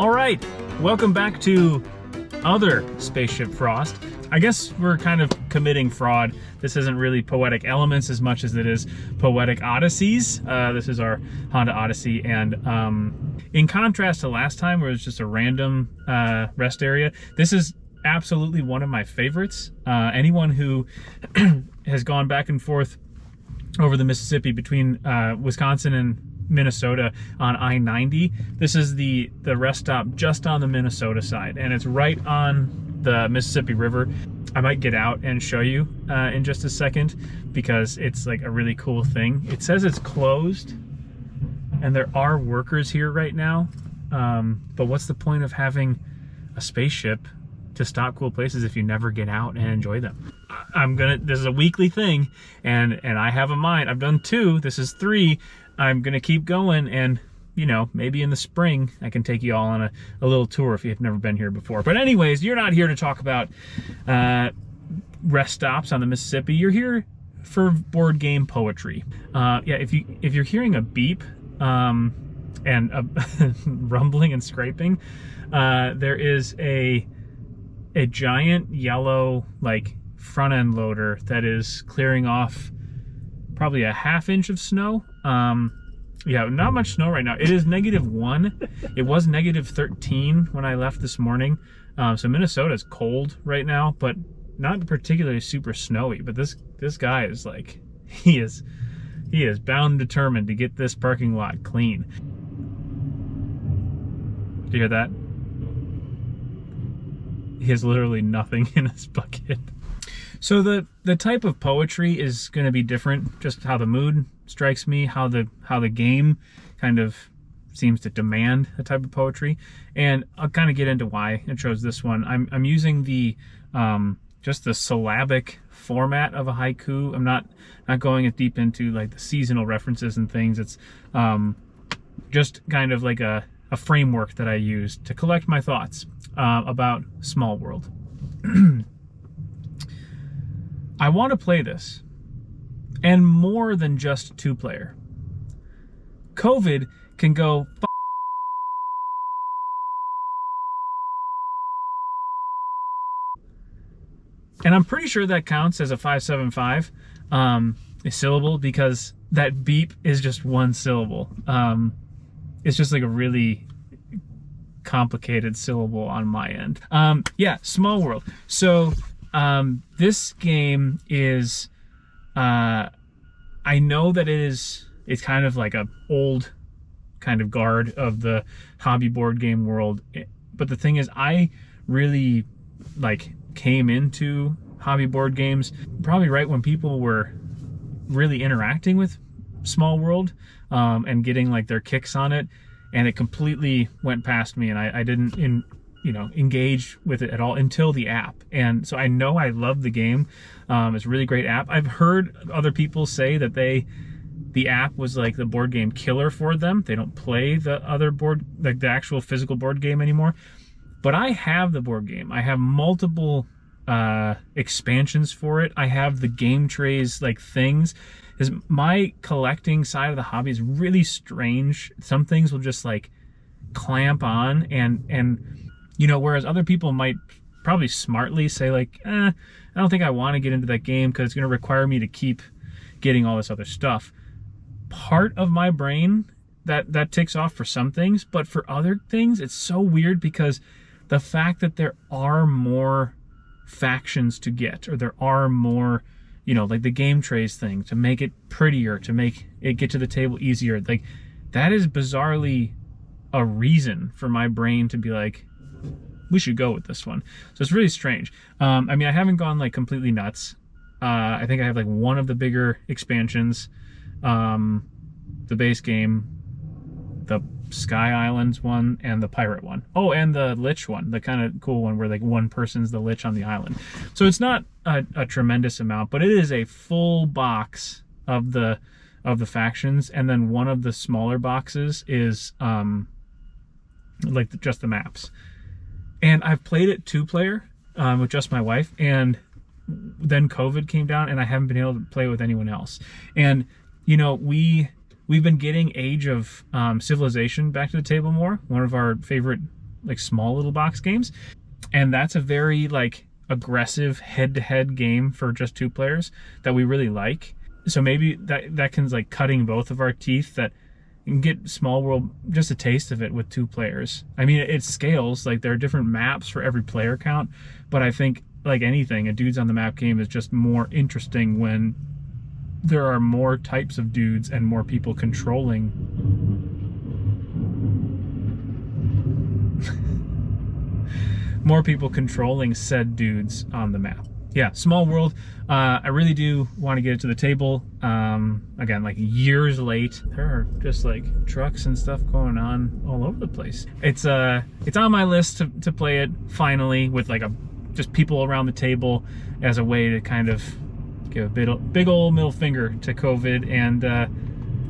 All right, welcome back to Other Spaceship Frost. I guess we're kind of committing fraud. This isn't really Poetic Elements as much as it is Poetic Odysseys. This is our Honda Odyssey, and in contrast to last time where it was just a random rest area, this is absolutely one of my favorites. Anyone who has gone back and forth over the Mississippi between Wisconsin and Minnesota on I-90, this is the rest stop just on the Minnesota side, and it's right on the Mississippi River. I might get out and show you in just a second because it's like a really cool thing. It says it's closed and there are workers here right now, but what's the point of having a spaceship to stop cool places if you never get out and enjoy them? This is a weekly thing, and I have a mind. I've done 2, this is 3. I'm gonna keep going, and you know, maybe in the spring I can take you all on a little tour if you've never been here before. But anyways, you're not here to talk about rest stops on the Mississippi. You're here for board game poetry. Yeah, if you're hearing a beep and a rumbling and scraping, there is a giant yellow like front end loader that is clearing off probably a ½ inch of snow. Yeah, not much snow right now. It is -1. It was -13 when I left this morning. So Minnesota is cold right now, but not particularly super snowy. But this guy is like, he is bound and determined to get this parking lot clean. Do you hear that? He has literally nothing in his bucket. So the type of poetry is going to be different, just how the mood strikes me, how the game kind of seems to demand a type of poetry, and I'll kind of get into why I chose this one. I'm using the just the syllabic format of a haiku. I'm not going as deep into like the seasonal references and things. It's just kind of like a framework that I use to collect my thoughts about Small World. I want to play this, and more than just 2-player. COVID can go and I'm pretty sure that counts as a 575, a syllable, because that beep is just 1 syllable. It's just like a really complicated syllable on my end. Yeah, Small World. So this game is, I know that it's kind of like a old kind of guard of the hobby board game world, but the thing is, I really like came into hobby board games probably right when people were really interacting with Small World and getting like their kicks on it, and it completely went past me, and I didn't engage with it at all until the app. And so I know I love the game. It's a really great app. I've heard other people say that the app was like the board game killer for them. They don't play the other board, like the actual physical board game anymore. But I have the board game. I have multiple expansions for it. I have the game trays, like things. My collecting side of the hobby is really strange. Some things will just like clamp on, and you know, whereas other people might probably smartly say like, I don't think I want to get into that game because it's going to require me to keep getting all this other stuff. Part of my brain that ticks off for some things, but for other things, it's so weird because the fact that there are more factions to get, or there are more, you know, like the game trays thing to make it prettier, to make it get to the table easier, like that is bizarrely a reason for my brain to be like, we should go with this one. So it's really strange. I mean, I haven't gone like completely nuts. I think I have like one of the bigger expansions, the base game, the Sky Islands one, and the pirate one. Oh, and the Lich one, the kind of cool one where like one person's the Lich on the island. So it's not a tremendous amount, but it is a full box of the factions, and then one of the smaller boxes is like just the maps. And I've played it 2-player with just my wife, and then COVID came down and I haven't been able to play with anyone else. And you know, we've been getting Age of Civilization back to the table more, one of our favorite like small little box games. And that's a very like aggressive head-to-head game for just 2 players that we really like. So maybe that can like cutting both of our teeth, that you can get Small World just a taste of it with 2 players. I mean, it scales, like there are different maps for every player count, but I think like anything, a dudes on the map game is just more interesting when there are more types of dudes and more people controlling said dudes on the map. Yeah, Small World, I really do want to get it to the table. Again, like years late. There are just like trucks and stuff going on all over the place. It's on my list to play it finally, with like just people around the table, as a way to kind of give a big old middle finger to COVID, and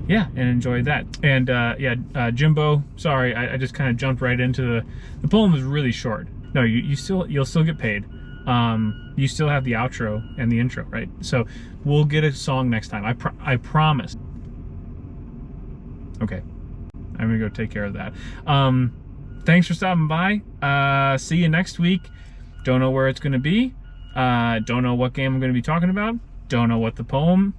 yeah, and enjoy that. And yeah, Jimbo, sorry, I just kind of jumped right into the poem was really short. No, you'll still get paid. You still have the outro and the intro, right? So we'll get a song next time. I promise. Okay, I'm gonna go take care of that. Thanks for stopping by. See you next week. Don't know where it's gonna be. Don't know what game I'm gonna be talking about. Don't know what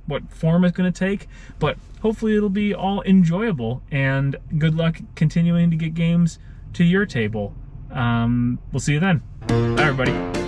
what form it's gonna take, but hopefully it'll be all enjoyable, and good luck continuing to get games to your table. We'll see you then. Bye, everybody.